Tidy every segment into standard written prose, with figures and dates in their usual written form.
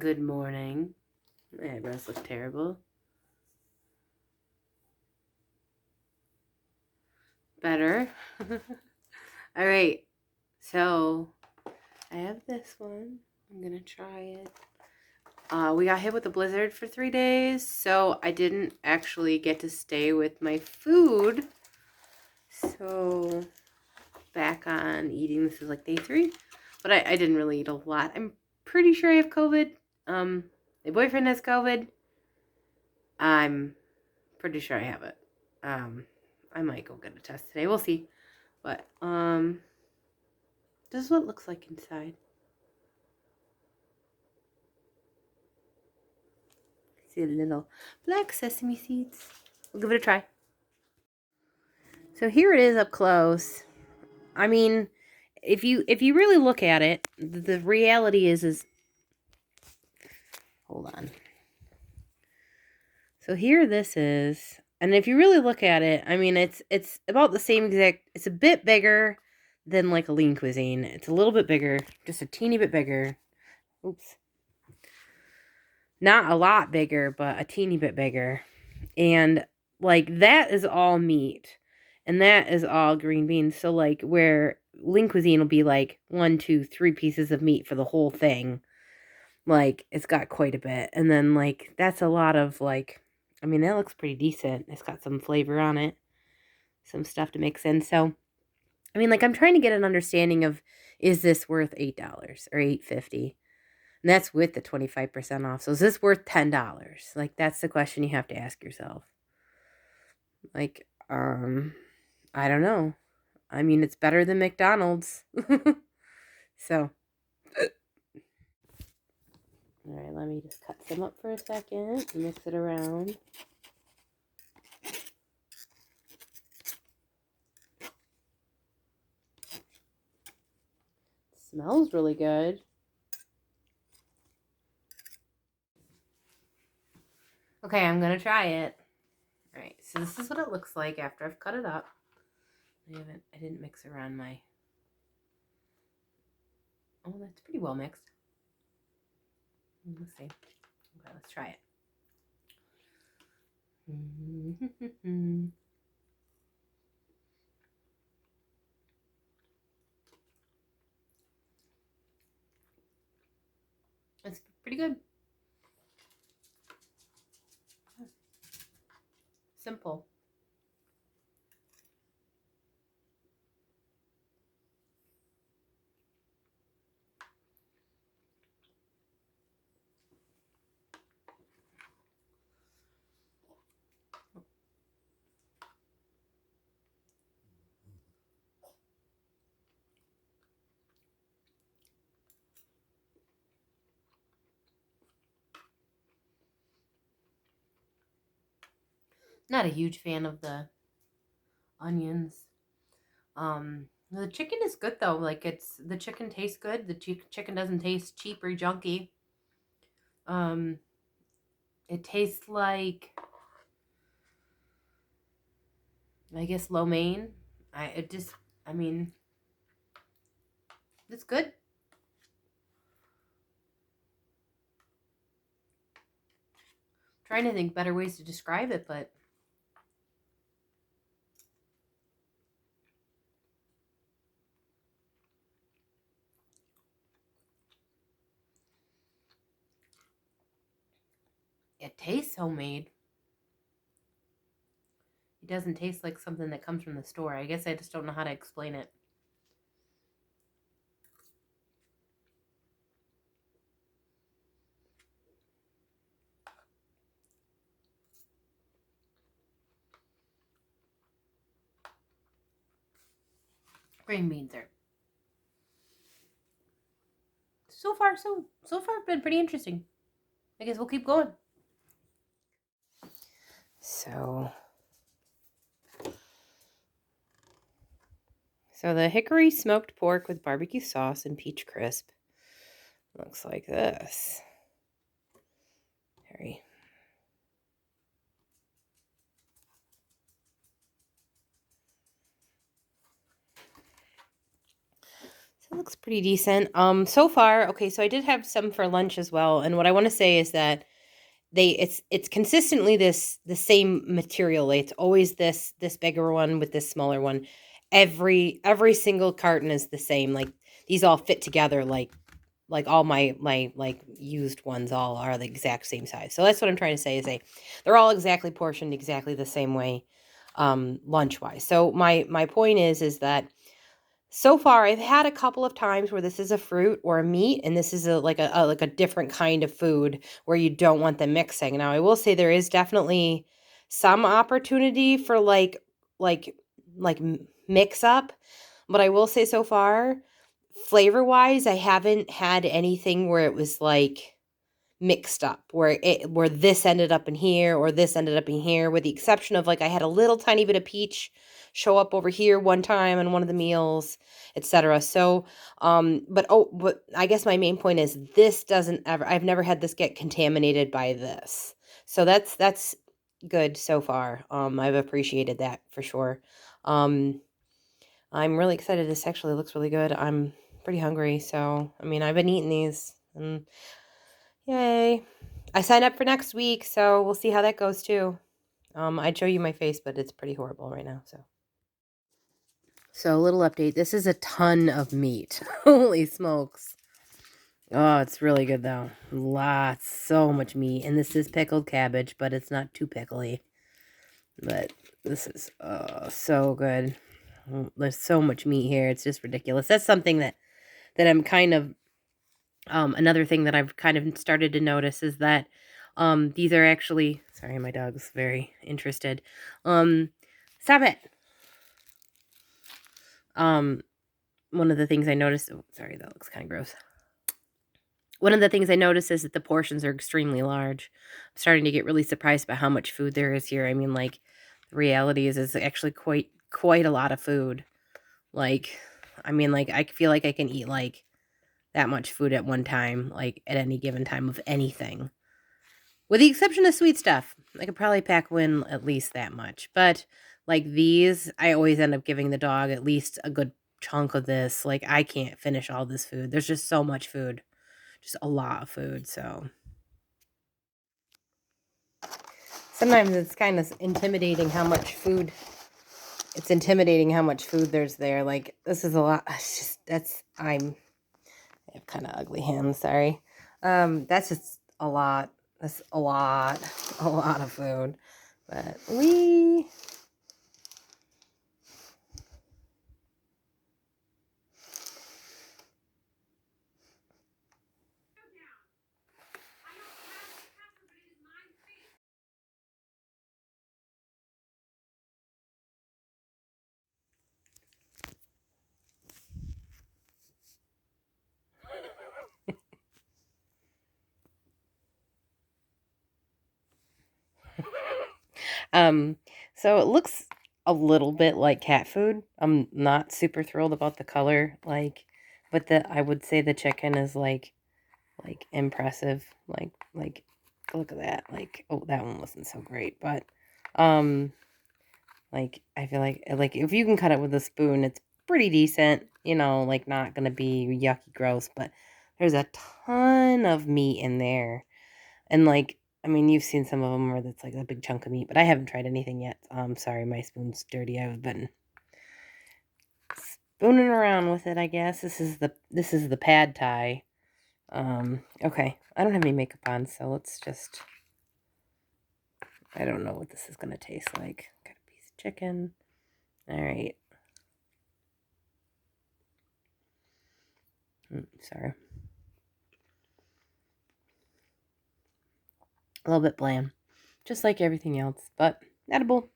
Good morning. My eyebrows look terrible. Better. All right. So I have this one. I'm going to try it. We got hit with a blizzard for 3 days, so I didn't actually get to stay with my food. So back on eating. This is like day 3, but I didn't really eat a lot. I'm pretty sure I have COVID. My boyfriend has COVID. I'm pretty sure I have it. I might go get a test today. We'll see. But this is what it looks like inside. See the little black sesame seeds. We'll give it a try. So here it is up close. I mean, if you really look at it, the reality is hold on. So here this is, and if you really look at it, I mean it's about the same exact. It's a bit bigger than like a lean cuisine. It's a little bit bigger, just a teeny bit bigger. Oops. Not a lot bigger, but a teeny bit bigger. And like that is all meat. And that is all green beans. So like where lean cuisine will be like 1, 2, 3 pieces of meat for the whole thing. Like it's got quite a bit. And then like that's a lot of like, I mean, that looks pretty decent. It's got some flavor on it. Some stuff to mix in. So I mean, like I'm trying to get an understanding of, is this worth $8 or $8.50? And that's with the 25% off. So is this worth $10? Like that's the question you have to ask yourself. Like, I don't know. I mean, it's better than McDonald's. So, all right, let me just cut some up for a second and mix it around. It smells really good. Okay, I'm gonna try it. All right, so this is what it looks like after I've cut it up. I didn't mix around my. Oh, that's pretty well mixed. Let's see. Okay, let's try it. It's pretty good. Simple. Not a huge fan of the onions. The chicken is good though. Like the chicken tastes good. The chicken doesn't taste cheap or junky. It tastes like, I guess, lo mein. I mean, it's good. Trying to think better ways to describe it, but it tastes homemade. It doesn't taste like something that comes from the store. I guess I just don't know how to explain it. Green beans are so far been pretty interesting. I guess we'll keep going. So the hickory smoked pork with barbecue sauce and peach crisp looks like this. Harry. So looks pretty decent. So far, okay, so I did have some for lunch as well, and what I want to say is that it's consistently the same material. It's always this bigger one with this smaller one. Every single carton is the same. Like these all fit together like all my like used ones all are the exact same size. So that's what I'm trying to say is they're all exactly portioned exactly the same way lunch wise. So my point is that so far I've had a couple of times where this is a fruit or a meat and this is like a different kind of food where you don't want them mixing. Now I will say there is definitely some opportunity for like mix up, but I will say so far flavor wise I haven't had anything where it was like mixed up where this ended up in here or this ended up in here, with the exception of like I had a little tiny bit of peach show up over here one time on one of the meals, etc. So but I guess my main point is this doesn't ever, I've never had this get contaminated by this. So that's good so far. I've appreciated that for sure. I'm really excited. This actually looks really good. I'm pretty hungry, so I mean I've been eating these and yay. I signed up for next week, so we'll see how that goes too. I'd show you my face, but it's pretty horrible right now, so. So a little update. This is a ton of meat. Holy smokes. Oh, it's really good though. Lots, so much meat. And this is pickled cabbage, but it's not too pickly. But this is so good. There's so much meat here. It's just ridiculous. That's something that I'm kind of another thing that I've kind of started to notice is that these are actually, sorry, my dog's very interested. Stop it. One of the things I noticed, oh, sorry, that looks kind of gross. One of the things I noticed is that the portions are extremely large. I'm starting to get really surprised by how much food there is here. I mean, like, the reality is it's actually quite a lot of food. Like, I mean, like, I feel like I can eat, like, that much food at one time, like, at any given time of anything. With the exception of sweet stuff. I could probably pack in at least that much. But, like, these, I always end up giving the dog at least a good chunk of this. Like, I can't finish all this food. There's just so much food. Just a lot of food, so. Sometimes it's kind of intimidating how much food. It's intimidating how much food there's there. Like, this is a lot. It's just, I have kind of ugly hands, sorry. That's just a lot. That's a lot of food. But we... So it looks a little bit like cat food. I'm not super thrilled about the color, like, but I would say the chicken is like impressive. Like, look at that. Like, oh, that one wasn't so great, but, like, I feel like if you can cut it with a spoon, it's pretty decent, you know, like not gonna be yucky gross, but there's a ton of meat in there. And, like, I mean, you've seen some of them where it's, like, a big chunk of meat, but I haven't tried anything yet. Sorry, my spoon's dirty. I've been spooning around with it, I guess. This is the pad thai. Okay. I don't have any makeup on, so let's just... I don't know what this is gonna taste like. Got a piece of chicken. All right. Sorry. A little bit bland. Just like everything else, but edible.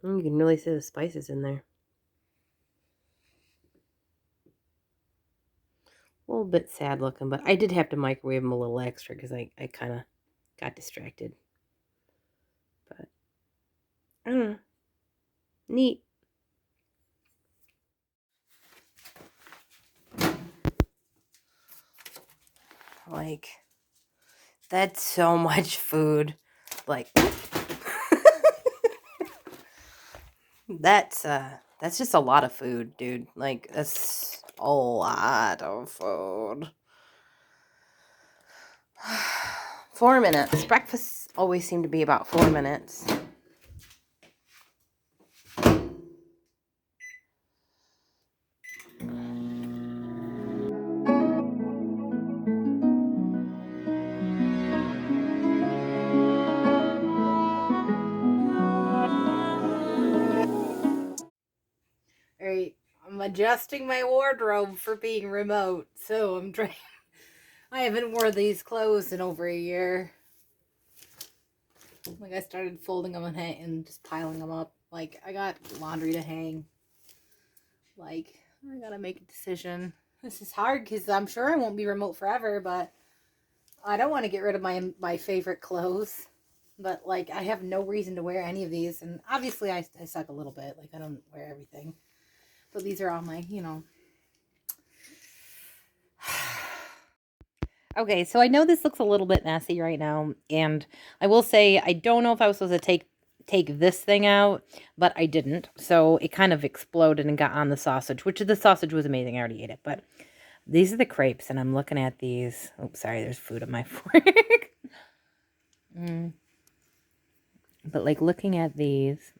You can really see the spices in there. A little bit sad looking, but I did have to microwave them a little extra because I kind of got distracted. But, I don't know. Neat. Like, that's so much food. Like, That's just a lot of food, dude. Like, that's a lot of food. 4 minutes. Breakfasts always seem to be about 4 minutes. All right, I'm adjusting my wardrobe for being remote, so I'm trying. I haven't worn these clothes in over a year. Like, I started folding them and just piling them up. Like, I got laundry to hang. Like, I gotta make a decision. This is hard because I'm sure I won't be remote forever, but I don't want to get rid of my favorite clothes. But, like, I have no reason to wear any of these. And obviously, I suck a little bit. Like, I don't wear everything. But these are all my, Okay, so I know this looks a little bit messy right now, and I will say I don't know if I was supposed to take this thing out, but I didn't. So it kind of exploded and got on the sausage, which the sausage was amazing. I already ate it, but these are the crepes, and I'm looking at these. Oops, sorry, there's food on my fork. But like looking at these,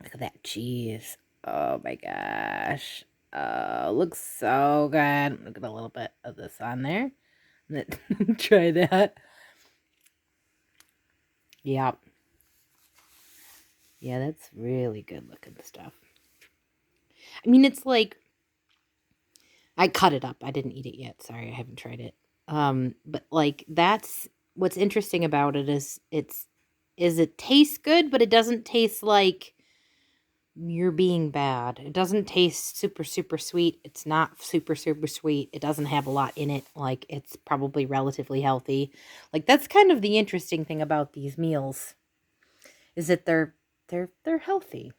look at that cheese. Oh my gosh. Looks so good. Look at a little bit of this on there. Try that. Yep. Yeah, that's really good looking stuff. I mean, it's like I cut it up. I didn't eat it yet. Sorry, I haven't tried it. But like that's what's interesting about it is it tastes good, but it doesn't taste like you're being bad. It doesn't taste super super sweet. It's not super super sweet. It doesn't have a lot in it. Like, it's probably relatively healthy. Like, that's kind of the interesting thing about these meals is that they're healthy.